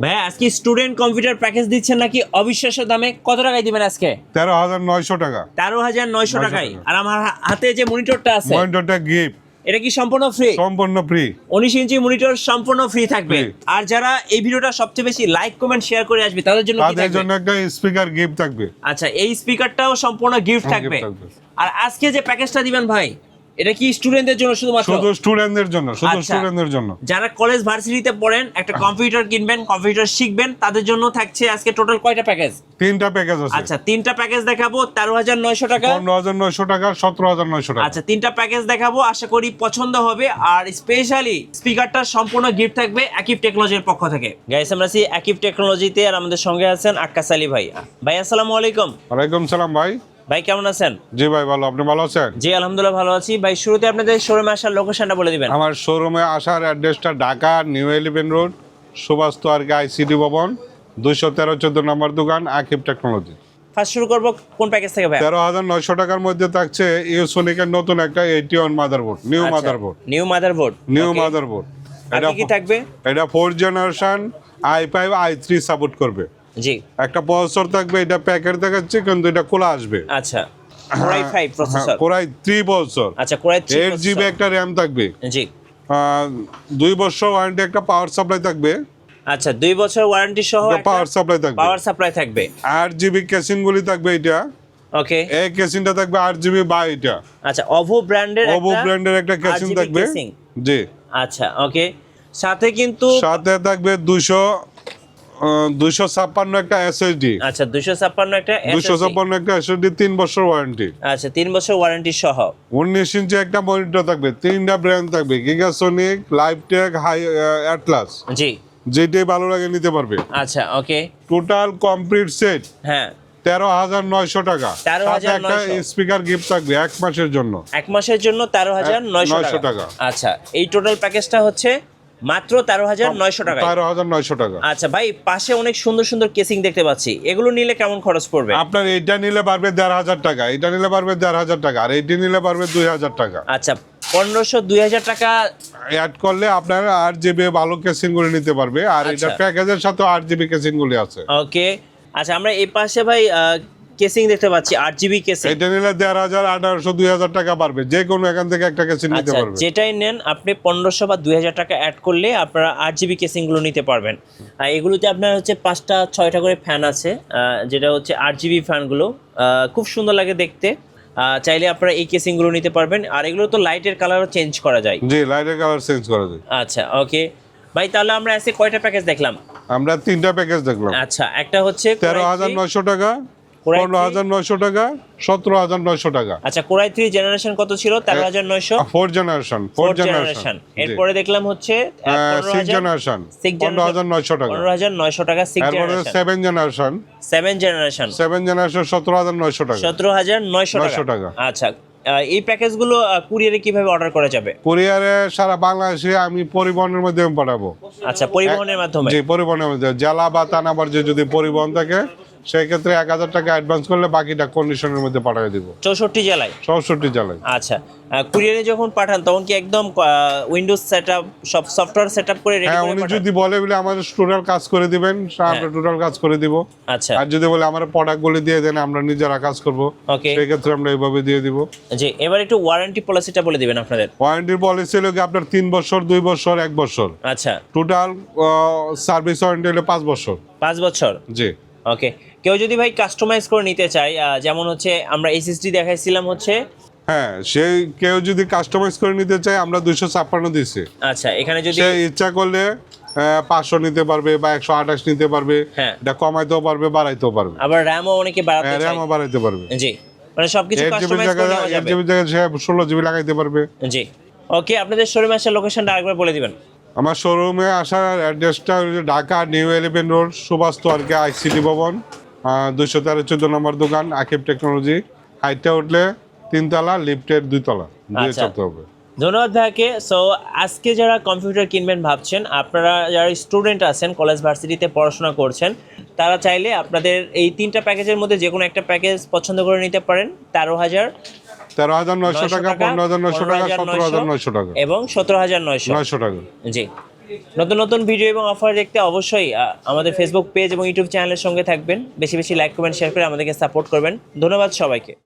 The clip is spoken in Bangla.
ভাই আজকে স্টুডেন্ট কম্পিউটার প্যাকেজ দিচ্ছেন নাকি অবিশ্বাস্য দামে? কত টাকায় দিবেন আজকে? 13,900 টাকা। 13,900 টাকায়। আর আমার হাতে যে মনিটরটা আছে, মনিটরটা গিফট, এটা কি সম্পূর্ণ ফ্রি? সম্পূর্ণ ফ্রি। 19 ইঞ্চি মনিটর সম্পূর্ণ ফ্রি থাকবে। আর যারা এই ভিডিওটা সবচেয়ে বেশি লাইক কমেন্ট শেয়ার করে আসবে তাদের জন্য কি থাকবে? তাদের জন্য একটা স্পিকার গিফট থাকবে। আচ্ছা, এই স্পিকারটাও সম্পূর্ণ গিফট থাকবে। আর আজকে যে প্যাকেজটা দিবেন ভাই, এটা কি স্টুডেন্টদের জন্য শুধুমাত্র? শুধু স্টুডেন্টদের জন্য, শুধু স্টুডেন্টদের জন্য। যারা কলেজ ভার্সিটিতে পড়েন, একটা কম্পিউটার কিনবেন, কম্পিউটার শিখবেন, তাদের জন্য থাকছে আজকে টোটাল কয়টা প্যাকেজ? 3টা প্যাকেজ আছে। আচ্ছা, 3টা প্যাকেজ দেখাবো। 13,900 টাকা, 15,900 টাকা, 17,900 টাকা। আচ্ছা, 3টা প্যাকেজ দেখাবো, আশা করি পছন্দ হবে। আর স্পেশালি স্পিকারটা সম্পূর্ণ গিফট থাকবে আকিব টেকনোলজির পক্ষ থেকে। গাইস, আমরা আছি আকিব টেকনোলজিতে, আর আমাদের সঙ্গে আছেন আক্কাস আলী ভাই। ভাই আসসালামু আলাইকুম। ওয়ালাইকুম সালাম ভাই। ভাই কেমন আছেন? জি ভাই ভালো, আপনি ভালো আছেন? জি আলহামদুলিল্লাহ ভালো আছি। ভাই শুরুতে আপনাদের শোরুমে আসার লোকেশনটা বলে দিবেন। আমার শোরুমে আসার অ্যাড্রেসটা Dhaka new eleven road, Subhash তোয়ারকা আইসিডি ভবন, 213-14 নম্বর দোকান, আকিব টেকনোলজি। ফার্স্ট শুরু করব কোন প্যাকেজ থেকে ভাই? 13,900 টাকার মধ্যে থাকছে ইউসোনিকের নতুন একটা 81 motherboard, new motherboard. New motherboard, new motherboard. এটা কি থাকবে? এটা 4th generation i5 i3 support করবে। জি, একটা প্রসেসর থাকবে, এটা প্যাকেট দেখাচ্ছে কিন্তু এটা খোলা আসবে। আচ্ছা, Core i5 processor, Core i3 processor. আচ্ছা, Core i3 8GB একটা RAM থাকবে। জি, 2 বছর ওয়ারেন্টি, একটা পাওয়ার সাপ্লাই থাকবে। আচ্ছা, 2 বছর ওয়ারেন্টি সহ একটা পাওয়ার সাপ্লাই থাকবে। পাওয়ার সাপ্লাই থাকবে। 8GB কেসিং গুলি থাকবে এটা। ওকে, এই কেসিংটা থাকবে 8GB বা এটা। আচ্ছা, OVO ব্র্যান্ডের একটা কেসিং 8GB থাকবে। casing। জি, আচ্ছা, ওকে, সাথে থাকবে 256 একটা এসএসডি। আচ্ছা, 256 একটা SSD। 256 একটা এসএসডি, 3 বছর ওয়ারেন্টি। আচ্ছা, 3 বছর ওয়ারেন্টি সহ। 19 ইঞ্চি একটা মনিটর থাকবে, 3টা ব্র্যান্ড থাকবে, গিগাসোনিক, লাইভটেক, হাই অ্যাটলাস। জি, যেটাই ভালো লাগে নিতে পারবে। আচ্ছা, ওকে, টোটাল কমপ্লিট সেট হ্যাঁ 13,900 টাকা। 13,900 সাথে একটা স্পিকার গিফট থাকবে 1 মাসের জন্য। 1 মাসের জন্য 13,900 টাকা। আচ্ছা, এই টোটাল প্যাকেজটা হচ্ছে মাত্র 13,900 টাকা। 13,900 টাকা। আচ্ছা ভাই, পাশে অনেক সুন্দর সুন্দর কেসিং দেখতে পাচ্ছি, এগুলো নিলে কেমন খরচ পড়বে? আপনার এটা নিলে পারবে 1,500 টাকা, এটা নিলে পারবে 1,500 টাকা, আর এইটা নিলে পারবে 2,000 টাকা। আচ্ছা, 1,500 2,000 টাকা অ্যাড করলে আপনার 8GB ভালো কেসিং গুলি নিতে পারবে, আর এটা প্যাকেজের সাথে 8GB কেসিং গুলি আছে। ওকে, আচ্ছা, আমরা এই পাশে ভাই কেসিং দেখতে পাচ্ছি 8GB কেসিং। এটা নিলে 1,500, 1,800, 2,000 টাকা পারবে, যে কোনো এখান থেকে একটা কেসিং নিতে আচ্ছা, পারবে। যেটাই নেন আপনি 1,500 বা 2,000 টাকা অ্যাড করলে আপনারা 8GB কেসিং গুলো নিতে পারবেন। আর এগুলোতে আপনার হচ্ছে 5টা 6টা করে ফ্যান আছে, যেটা হচ্ছে 8GB ফ্যানগুলো, খুব সুন্দর লাগে দেখতে। চাইলে আপনারা এই কেসিং গুলো নিতে পারবেন। আর এগুলো তো লাইটের কালারও চেঞ্জ করা যায়। জি, লাইটের কালার চেঞ্জ করা যায়। আচ্ছা, ওকে ভাই, তাহলে আমরা আজকে কয়টা প্যাকেজ দেখলাম? আমরা 3টা প্যাকেজ দেখলাম। আচ্ছা, একটা হচ্ছে 13,900 টাকা, 15,900 টাকা, 17,900 টাকা। আচ্ছা, Core i3 জেনারেশন কত ছিল? 13,900। 4th generation. এরপরে দেখলাম হচ্ছে 6th জেনারেশন, 15,900 টাকা। 15,900 টাকা 6 এরপরে জেনারেশন। 7th জেনারেশন, 17,900 টাকা। 17,900 টাকা। আচ্ছা, এই প্যাকেজগুলো কুরিয়ারে কিভাবে অর্ডার করা যাবে? কুরিয়ারে সারা বাংলাদেশে আমি পরিবহনের মাধ্যমে পাঠাবো। আচ্ছা, পরিবহনের মাধ্যমে? জি, পরিবহনের মাধ্যমে। জেলা বা থানাবার যদি পরিবহন থাকে, সেই ক্ষেত্রে 1,000 টাকা অ্যাডভান্স করলে বাকিটা কন্ডিশনের মধ্যে পাঠিয়ে দিব। 64 জেলায়? 64 জেলায়। আচ্ছা, কুরিয়ারে যখন পাঠান তখন কি একদম উইন্ডোজ সেটআপ সব সফটওয়্যার সেটআপ করে রেডি হ্যাঁ, করে উনি পাঠান? যদি বলে আমাদের টোটাল কাজ করে দিবেন, আমরা টোটাল কাজ করে দিব। আচ্ছা, আর যদি বলে আমার প্রোডাক্টগুলি দিয়ে দেন, আমরা নিজেরা কাজ করব, ওকে, সেই ক্ষেত্রে আমরা এইভাবে দিয়ে দিব। জি, এবার একটু ওয়ারেন্টি পলিসিটা বলে দিবেন আপনাদের। ওয়ারেন্টির পলিসি হলো কি আপনার 3 বছর, 2 বছর, 1 বছর। আচ্ছা, টোটাল সার্ভিস ওয়ারেন্টি হলো 5 বছর। 5 বছর। জি, ওকে, কেউ যদি ভাই কাস্টমাইজ করে নিতে চায়, যেমন হচ্ছে আমরা এসএসডি দেখাইছিলাম হচ্ছে, হ্যাঁ, সেই কেউ যদি কাস্টমাইজ করে নিতে চায়, আমরা 256 দিছি। আচ্ছা, এখানে যদি সে ইচ্ছা করলে 500 নিতে পারবে বা 128 নিতে পারবে। হ্যাঁ, এটা কমাইতেও পারবে, বাড়াইতেও পারবে। আবার র‍্যামও অনেকে বাড়াতে চায়। র‍্যামও বাড়াইতে পারবে। জি, মানে সবকিছু 8GB কাস্টমাইজ করে নেওয়া যাবে। 8GB জায়গায় সে 16GB লাগাইতে পারবে। জি, ওকে, আপনাদের শোরুমে আসার লোকেশনটা আরেকবার বলে দিবেন। আমার শোরুমে আসার অ্যাড্রেসটা হচ্ছে Dhaka new eleven road, Subhash তোয়ারকা আইসিডি ভবন, 213-14 নম্বর দোকান, আকিব টেকনোলজি। হাইটটা উঠলে 3 তলা, লিফটের 2 তলা, দিয়ে চলতে হবে। ধন্যবাদ ভাইকে। সো আজকে যারা কম্পিউটার কিনবেন ভাবছেন, আপনারা যারা স্টুডেন্ট আছেন, কলেজ ভার্সিটিতে পড়াশোনা করছেন, তারা চাইলে আপনাদের এই 3টা প্যাকেজের মধ্যে যে কোনো একটা প্যাকেজ পছন্দ করে নিতে পারেন। 13,900 টাকা, 15,900 টাকা, 17,900 টাকা এবং 17,900 টাকা। জি। নতুন নতুন ভিডিও এবং অফার দেখতে অবশ্যই আমাদের ফেসবুক পেজ এবং ইউটিউব চ্যানেলের সঙ্গে থাকবেন। বেশি বেশি লাইক কমেন্ট শেয়ার করে আমাদেরকে সাপোর্ট করবেন। ধন্যবাদ সবাইকে।